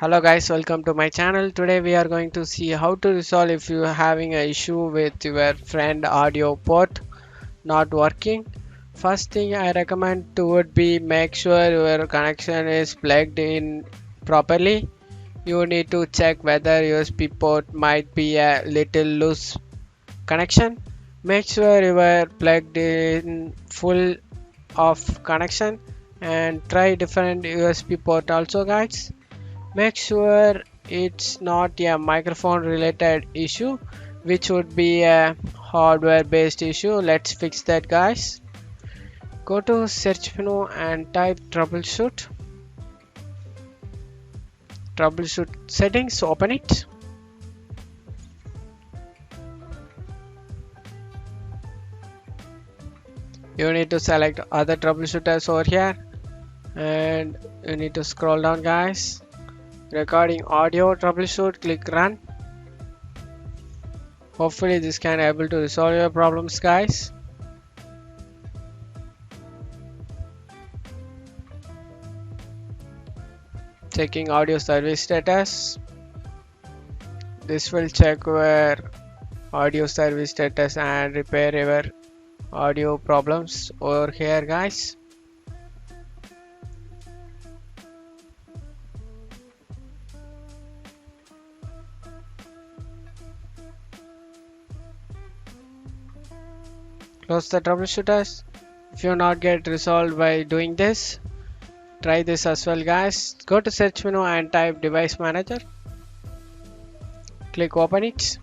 Hello guys, welcome to my channel. Today we are going to see how to resolve if you are having an issue with your friend audio port not working. First thing I recommend to would be make sure your connection is plugged in properly. You need to check whether USB port might be a little loose connection. Make sure you are plugged in full of connection and try different USB port also guys. Make sure it's not a microphone related issue, which would be a hardware based issue. Let's fix that guys. Go to search menu and type troubleshoot settings. Open it. You need to select other troubleshooters over here and you need to scroll down guys. Recording audio troubleshoot, click run. Hopefully this can able to resolve your problems guys. Checking audio service status. This will check your audio service status and repair your audio problems over here guys. Close the troubleshooters. If you not get resolved by doing this, try this as well guys. Go to search menu and type device manager. Click open it.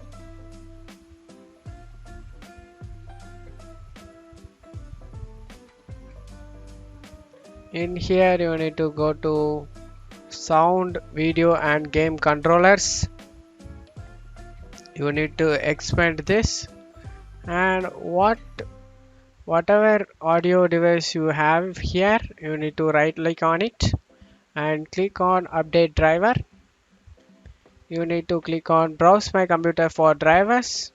In here you need to go to sound, video and game controllers. You need to expand this and whatever audio device you have here, you need to right click on it and click on update driver. You need to click on browse my computer for drivers.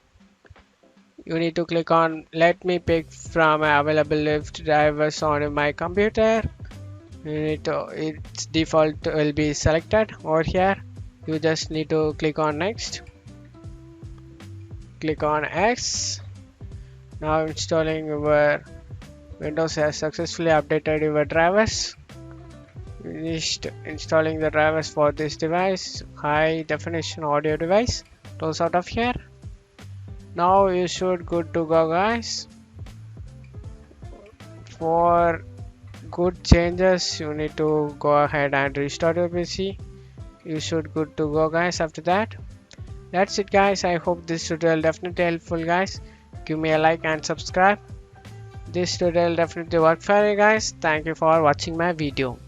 You need to click on let me pick from available list drivers on my computer. You need to, its default will be selected over here. You just need to click on next. Click on X. Now installing your Windows has successfully updated your drivers. Finished installing the drivers for this device, high definition audio device. Close out of here. Now you should good to go guys. For good changes you need to go ahead and restart your PC. You should good to go guys after that. That's it guys. I hope this tutorial definitely helpful guys. Give me a like and subscribe. This tutorial definitely worked for you guys. Thank you for watching my video.